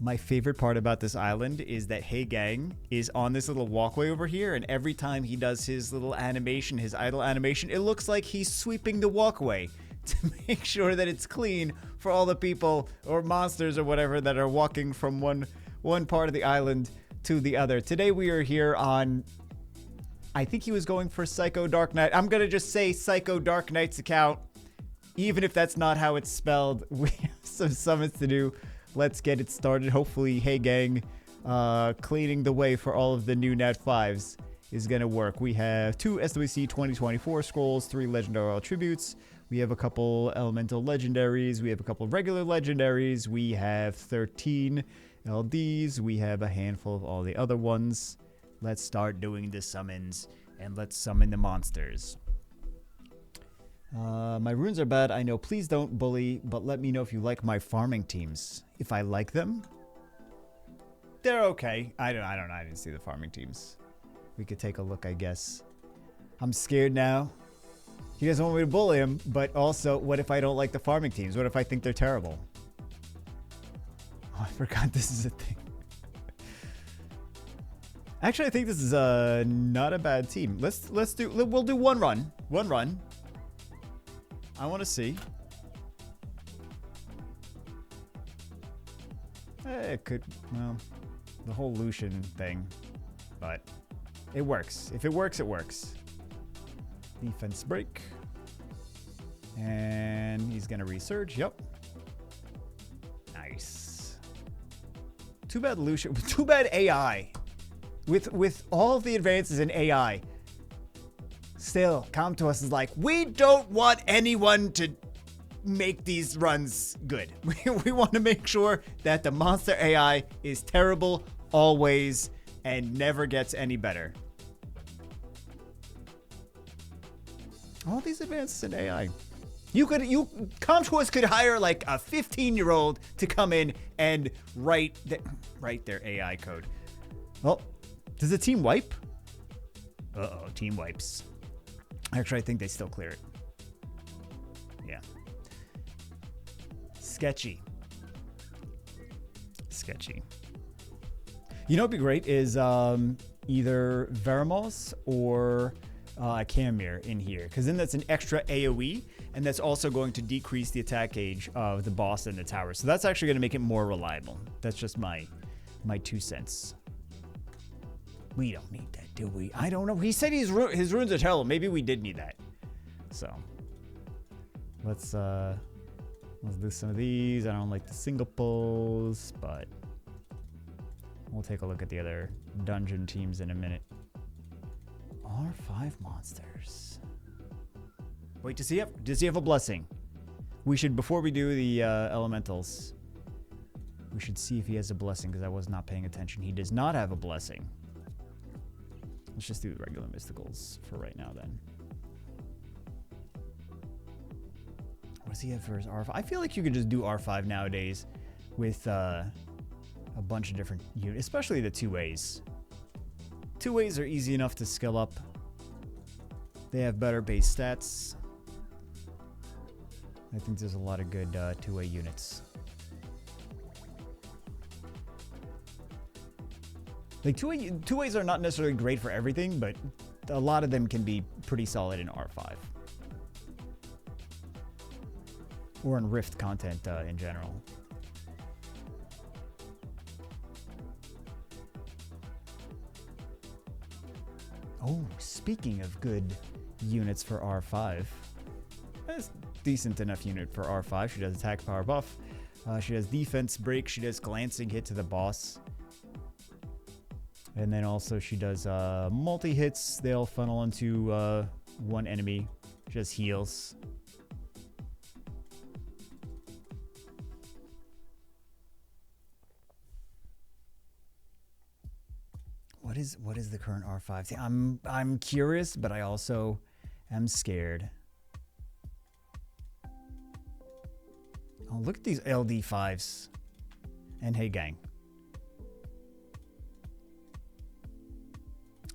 My favorite part about this island is that Hey Gang is on this little walkway over here, and every time he does his little animation, his idle animation, it looks like he's sweeping the walkway to make sure that it's clean for all the people or monsters or whatever that are walking from one part of the island to the other. Today we are here on, I think he was going for Psycho Dark Knight. I'm going to just say Psycho Dark Knight's account, even if that's not how it's spelled. We have some summons to do. Let's get it started. Hopefully, Hey Gang, cleaning the way for all of the new Nat 5s is going to work. We have 2 SWC 2024 scrolls, 3 legendary attributes. We have a couple elemental legendaries. We have a couple regular legendaries. We have 13 LDs. We have a handful of all the other ones. Let's start doing the summons, and let's summon the monsters. My runes are bad, I know. Please don't bully, but let me know if you like my farming teams. If I like them, they're okay. I didn't see the farming teams. We could take a look, I guess. I'm scared now. He doesn't want me to bully him, but also, what if I don't like the farming teams? What if I think they're terrible? Oh, I forgot this is a thing. Actually, I think this is not a bad team. We'll do one run. One run. I want to see. It could, well, the whole Lucian thing, but it works. If it works, it works. Defense break. And he's going to resurge. Yep. Nice. Too bad Lucian, too bad AI. With all of the advances in AI, still, come to us is like, we don't want anyone to make these runs good. We want to make sure that the monster AI is terrible always and never gets any better. All these advances in AI. You come to us could hire like a 15-year-old to come in and write their AI code. Well, does the team wipe? Uh-oh, team wipes. Actually, I think they still clear it. Yeah. Sketchy. Sketchy. You know what'd be great is either Veramos or Camir in here, because then that's an extra AoE, and that's also going to decrease the attack gauge of the boss and the tower. So that's actually going to make it more reliable. That's just my 2 cents. We don't need that, do we? I don't know. He said his runes are terrible. Maybe we did need that. So let's do some of these. I don't like the single pulls, but we'll take a look at the other dungeon teams in a minute. R5 monsters. Wait, does he have a blessing? We should, before we do the elementals, we should see if he has a blessing, because I was not paying attention. He does not have a blessing. Let's just do the regular mysticals for right now then. What does he have for his R5? I feel like you could just do R5 nowadays with a bunch of different units, especially the 2As. 2As are easy enough to skill up. They have better base stats. I think there's a lot of good 2A units. Like 2As are not necessarily great for everything, but a lot of them can be pretty solid in R5. Or in Rift content in general. Oh, speaking of good units for R5. That's decent enough unit for R5. She does attack power buff. She does defense break. She does glancing hit to the boss. And then also she does multi-hits. They'll funnel into one enemy. Just heals. What is the current R5 thing? I'm curious, but I also am scared. Oh, look at these LD5s. And Hey Gang.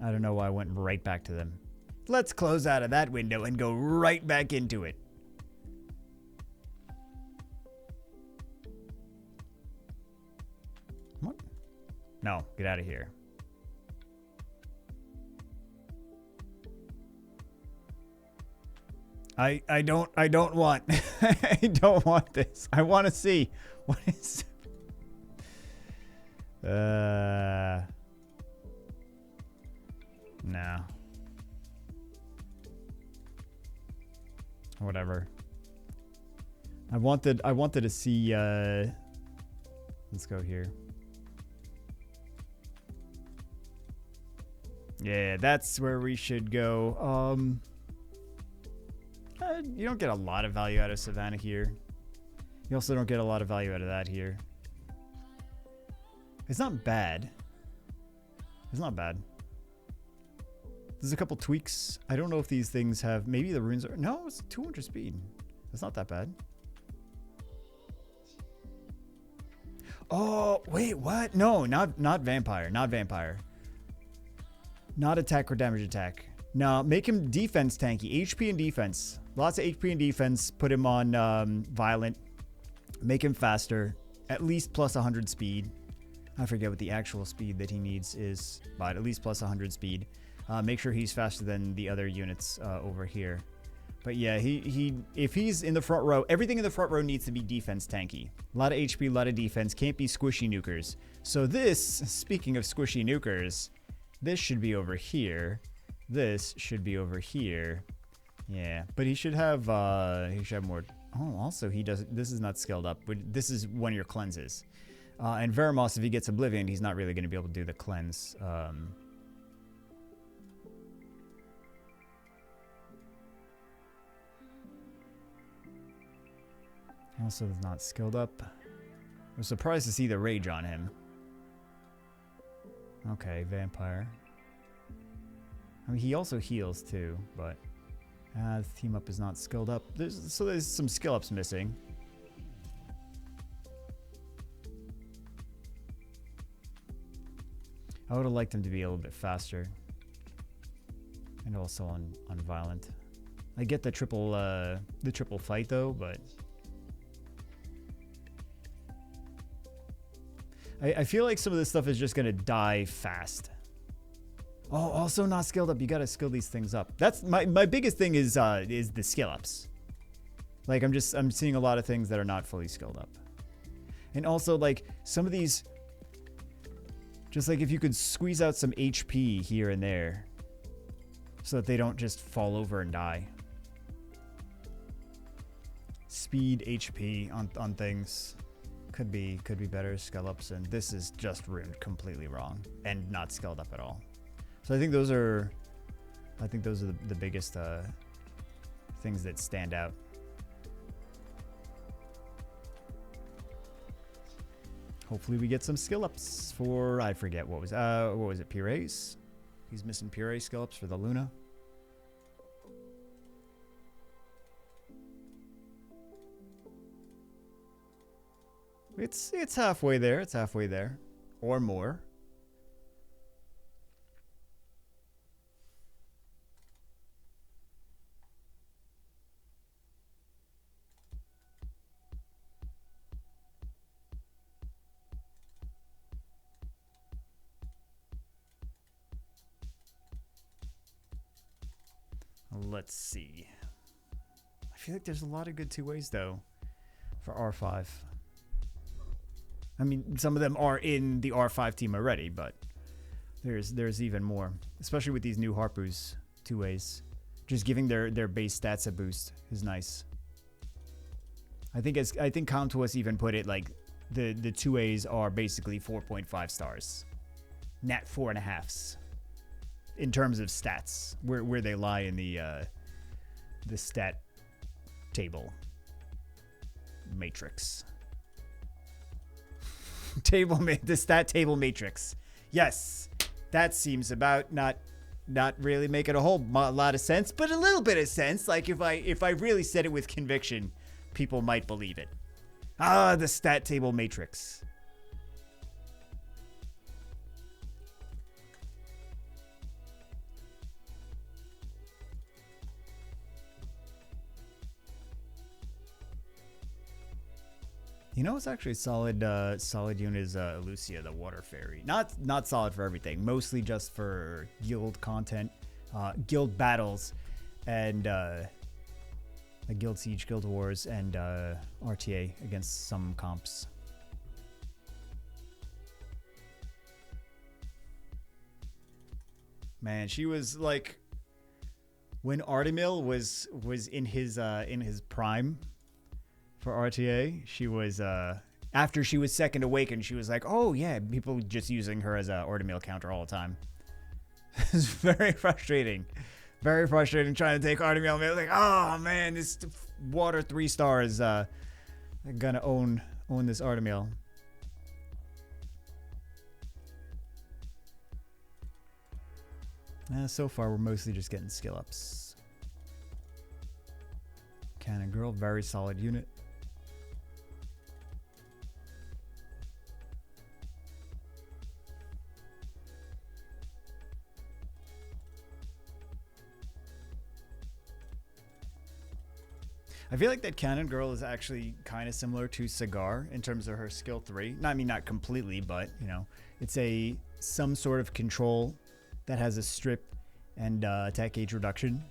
I don't know why I went right back to them. Let's close out of that window and go right back into it. No, get out of here. I don't want I don't want this. I want to see what is no. Whatever. I wanted to see let's go here. Yeah, that's where we should go. You don't get a lot of value out of Savannah here. You also don't get a lot of value out of that here. It's not bad. It's not bad. There's a couple tweaks. I don't know if these things have... Maybe the runes are... No, it's 200 speed. That's not that bad. Oh, wait, what? No, not vampire. Not vampire. Not attack or damage attack. No, make him defense tanky. HP and defense. Lots of HP and defense. Put him on violent. Make him faster. At least plus 100 speed. I forget what the actual speed that he needs is, but at least plus 100 speed. Make sure he's faster than the other units over here. But yeah, if he's in the front row, everything in the front row needs to be defense tanky. A lot of HP, a lot of defense. Can't be squishy nukers. So this, speaking of squishy nukers, this should be over here. This should be over here. Yeah, but he should have more. Oh, also he does. This is not scaled up, but this is one of your cleanses. And Veramos, if he gets Oblivion, he's not really going to be able to do the cleanse. Also, is not skilled up. I was surprised to see the rage on him. Okay, vampire. I mean, he also heals too, but the team up is not skilled up. So there's some skill ups missing. I would have liked him to be a little bit faster, and also on violent. I get the triple fight though, but I feel like some of this stuff is just gonna die fast. Oh, also not skilled up. You gotta skill these things up. That's my biggest thing is the skill ups. Like I'm seeing a lot of things that are not fully skilled up, and also like some of these. Just like if you could squeeze out some HP here and there, so that they don't just fall over and die. Speed, HP on things could be better. Skill ups, and this is just ruined completely wrong and not skilled up at all. So I think those are the biggest things that stand out. Hopefully we get some skill ups for, I forget what was it, Pires? He's missing Pire skill ups for the Luna. It's halfway there. It's halfway there, or more. Let's see. I feel like there's a lot of good two ways though for R5. I mean, some of them are in the R5 team already, but there's even more, especially with these new Harpus two ways. Just giving their base stats a boost is nice. I think Comtois even put it like the two ways are basically 4.5 stars, nat 4.5s. In terms of stats, where they lie in the stat table matrix. The stat table matrix. Yes, that seems about not really making a whole lot of sense, but a little bit of sense. Like if I really said it with conviction, people might believe it. Ah, the stat table matrix. You know what's actually solid unit is Lucia, the water fairy. Not solid for everything, mostly just for guild content, guild battles, and like guild siege, guild wars, and RTA against some comps. Man, she was like when Artemil was in his prime for RTA. She was after she was second awakened, she was like, oh yeah, people just using her as a Artemil counter all the time. It's very frustrating. Very frustrating trying to take Artemil. I was like, oh man, this water 3-star is gonna own this Artemil. So far, we're mostly just getting skill ups. Cannon Girl, very solid unit. I feel like that Cannon Girl is actually kind of similar to Cigar in terms of her skill 3. I mean, not completely, but, you know, it's some sort of control that has a strip and attack gauge reduction.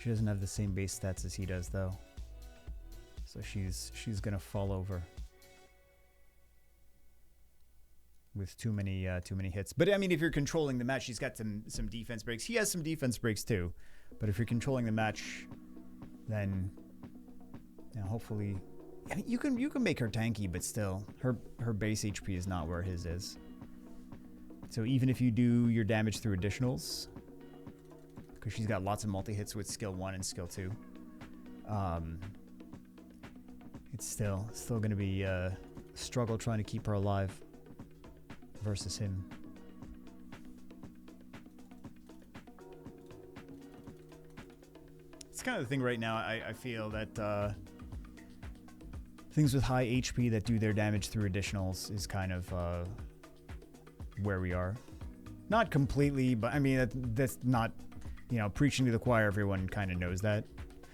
She doesn't have the same base stats as he does, though. So she's gonna fall over with too many hits. But I mean, if you're controlling the match, she's got some defense breaks. He has some defense breaks too. But if you're controlling the match, then hopefully, I mean, you can make her tanky, but still, her base HP is not where his is. So even if you do your damage through additionals, because she's got lots of multi-hits with skill 1 and skill 2. It's still going to be a struggle trying to keep her alive versus him. It's kind of the thing right now. I feel that things with high HP that do their damage through additionals is kind of where we are. Not completely, but I mean, that's not... You know, preaching to the choir, everyone kind of knows that.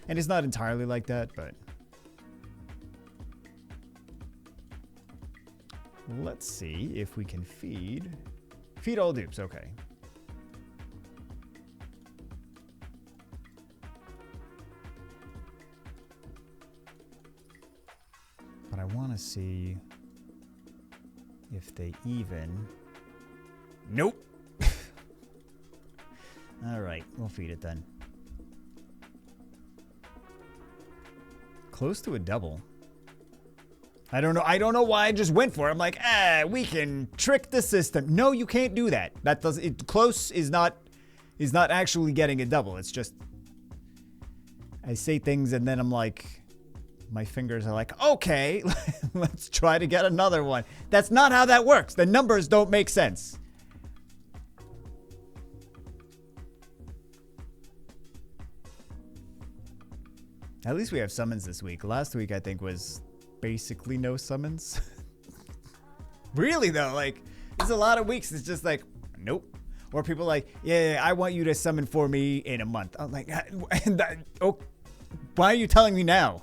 And it's not entirely like that, but... Let's see if we can feed... Feed all dupes, okay. But I want to see... if they even... Nope! Alright, we'll feed it then. Close to a double. I don't know why I just went for it. I'm like, we can trick the system. No, you can't do that. That does it. Close is not actually getting a double. It's just I say things and then I'm like, my fingers are like, okay, let's try to get another one. That's not how that works. The numbers don't make sense. At least we have summons this week. Last week, I think, was basically no summons. Really, though, like, there's a lot of weeks. It's just like, nope. Or people like, yeah, I want you to summon for me in a month. I'm like, why are you telling me now?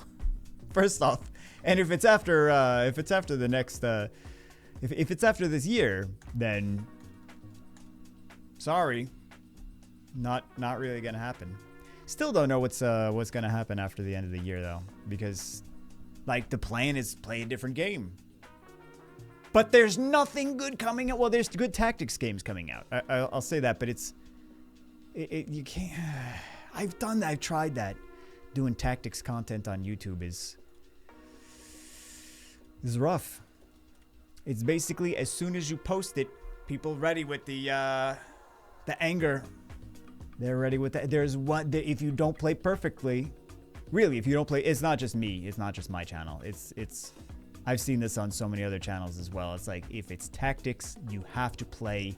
First off, and if it's after the next, if it's after this year, then sorry, not really gonna happen. Still don't know what's gonna happen after the end of the year though, because like the plan is play a different game. But there's nothing good coming out. Well, there's good tactics games coming out. I'll say that, but you can't. I've done that. I've tried that. Doing tactics content on YouTube is rough. It's basically as soon as you post it, people ready with the anger. They're ready with that. There's one. If you don't play perfectly, really, if you don't play, it's not just me. It's not just my channel. It's. I've seen this on so many other channels as well. It's like if it's tactics, you have to play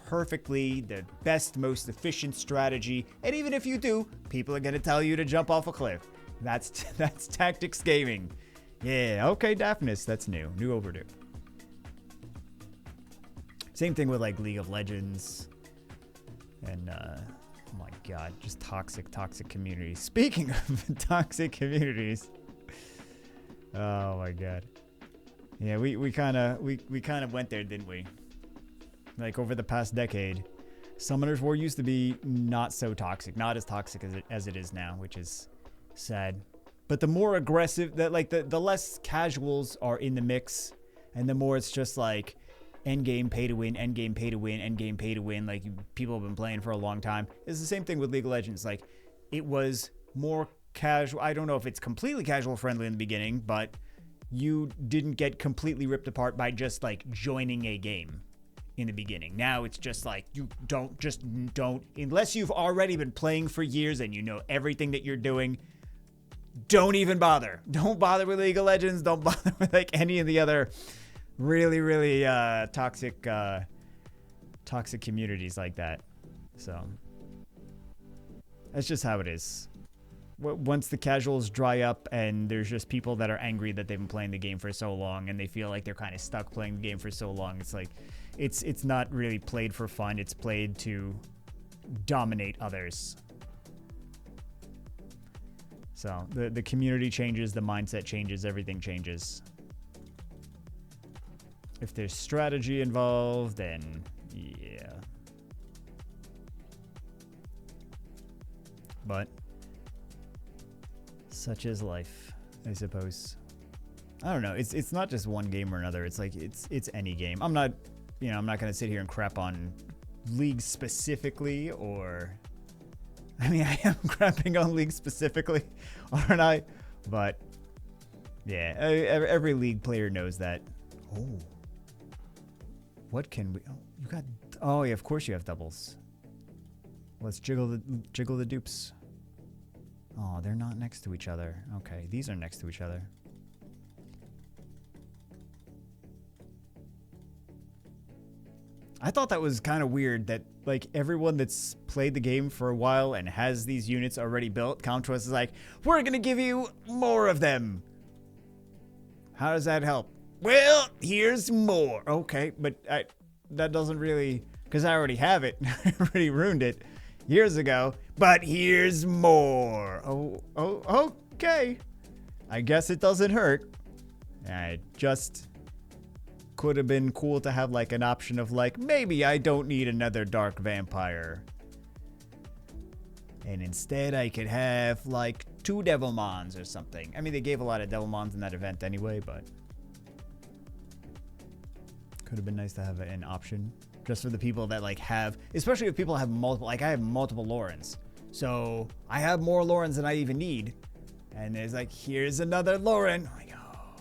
perfectly the best, most efficient strategy. And even if you do, people are going to tell you to jump off a cliff. That's tactics gaming. Yeah, okay, Daphnis, that's new overdue. Same thing with like League of Legends and oh my god, just toxic communities. Speaking of toxic communities, oh my god, yeah, we kind of went there, didn't we? Like over the past decade, Summoners War used to be not so toxic, not as toxic as it is now, which is sad. But the more aggressive, that like the less casuals are in the mix, and the more it's just like endgame pay to win, endgame pay to win, endgame pay to win. Like people have been playing for a long time. It's the same thing with League of Legends. Like it was more casual. I don't know if it's completely casual friendly in the beginning, but you didn't get completely ripped apart by just like joining a game in the beginning. Now it's just like you don't unless you've already been playing for years and you know everything that you're doing. Don't even bother. Don't bother with League of Legends. Don't bother with like any of the other really toxic communities like that. So that's just how it is. Once the casuals dry up and there's just people that are angry that they've been playing the game for so long and they feel like they're kind of stuck playing the game for so long, it's like it's not really played for fun. It's played to dominate others. So the community changes, the mindset changes, everything changes. If there's strategy involved, then yeah. But such is life, I suppose. I don't know. It's not just one game or another. It's like it's any game. I'm not going to sit here and crap on League specifically, or I mean, I am crapping on League specifically, aren't I? But yeah, every League player knows that. Oh. What can we... Oh, you got... Oh, yeah, of course you have doubles. Let's jiggle the dupes. Oh, they're not next to each other. Okay, these are next to each other. I thought that was kind of weird that, like, everyone that's played the game for a while and has these units already built, Comtrust is like, we're gonna give you more of them. How does that help? Well, here's more. Okay, but that doesn't really... Because I already have it. I already ruined it years ago. But here's more. Oh, okay. I guess it doesn't hurt. I just... Could have been cool to have, like, an option of, like, maybe I don't need another Dark Vampire. And instead I could have, like, 2 Devilmons or something. I mean, they gave a lot of Devilmons in that event anyway, but... Could have been nice to have an option just for the people that like have, especially if people have multiple, like I have multiple Laurens. So I have more Laurens than I even need. And there's like, here's another Lauren. I'm like, oh.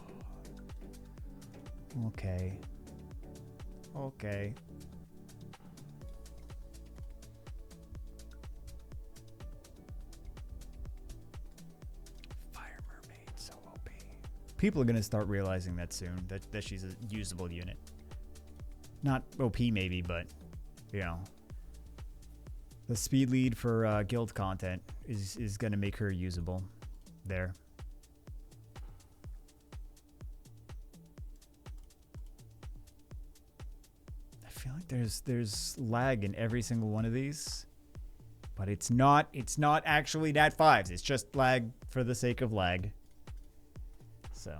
Okay. Okay. Fire Mermaid, so OP. People are going to start realizing that soon, that she's a usable unit. Not OP maybe, but, you know, the speed lead for guild content is going to make her usable there. I feel like there's lag in every single one of these, but it's not actually Nat 5s. It's just lag for the sake of lag. So,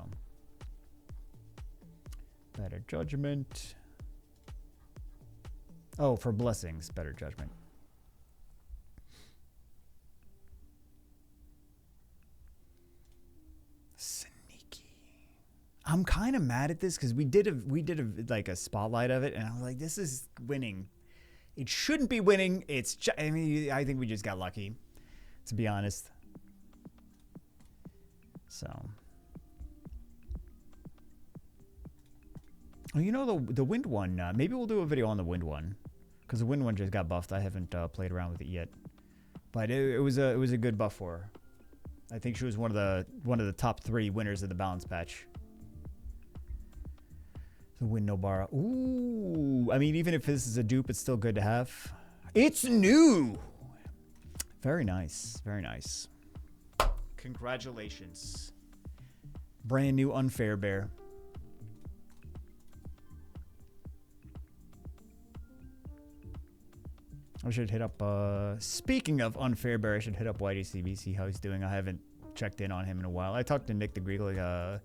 better judgment. Oh, for blessings, better judgment. Sneaky. I'm kind of mad at this because we did like a spotlight of it, and I was like, this is winning. It shouldn't be winning. It's I mean, I think we just got lucky, to be honest. So. Oh, you know the wind one. Maybe we'll do a video on the wind one, because the wind one just got buffed. I haven't played around with it yet, but it was a good buff for her. I think she was one of the top 3 winners of the balance patch. The win Nobara. Ooh. I mean, even if this is a dupe, it's still good to have. It's new. Very nice. Very nice. Congratulations. Brand new Unfair Bear. I should hit up, speaking of Unfair Bear, I should hit up YDCB, see how he's doing. I haven't checked in on him in a while. I talked to Nick the Greek like a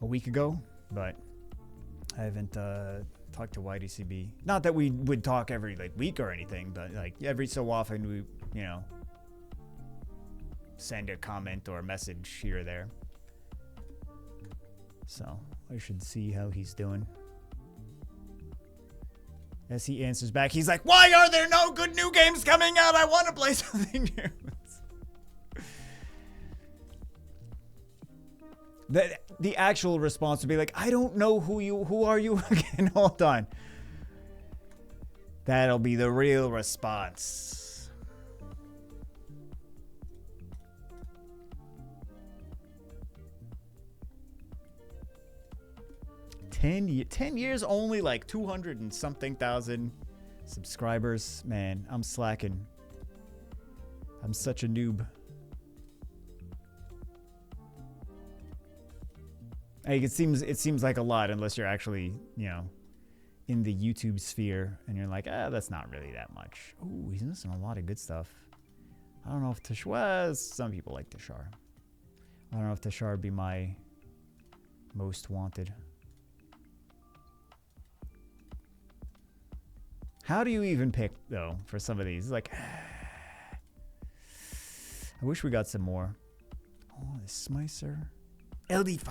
week ago, but I haven't talked to YDCB. Not that we would talk every like week or anything, but like every so often we, you know, send a comment or a message here or there. So I should see how he's doing. As he answers back, he's like, "Why are there no good new games coming out? I want to play something new." The actual response would be like, "I don't know who are you again? Hold on." That'll be the real response. 10 years, only like 200 and something thousand subscribers. Man, I'm slacking. I'm such a noob. Like, it seems like a lot unless you're actually, you know, in the YouTube sphere and you're like, that's not really that much. Ooh, he's missing a lot of good stuff. I don't know if Tashar, some people like Tashar. I don't know if Tashar would be my most wanted. How do you even pick, though, for some of these? Like, I wish we got some more. Oh, the Smicer. LD5.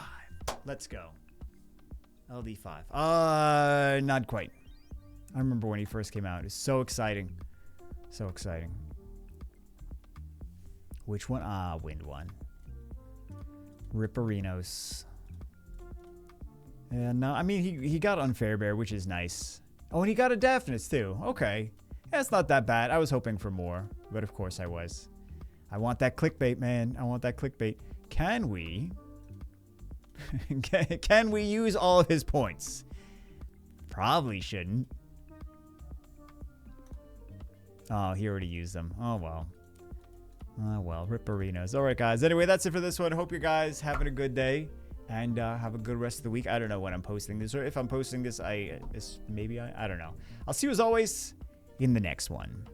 Let's go. LD5. Not quite. I remember when he first came out. It was so exciting. So exciting. Which one? Wind one. Ripperinos. Yeah, no, I mean, he got Unfair Bear, which is nice. Oh, and he got a Daphnis, too. Okay. Yeah, it's not that bad. I was hoping for more, but of course I was. I want that clickbait, man. I want that clickbait. Can we... can we use all of his points? Probably shouldn't. Oh, he already used them. Oh, well. Oh, well. Ripperinos. All right, guys. Anyway, that's it for this one. Hope you guys having a good day. And have a good rest of the week. I don't know when I'm posting this, or if I'm posting this, I don't know. I'll see you as always in the next one.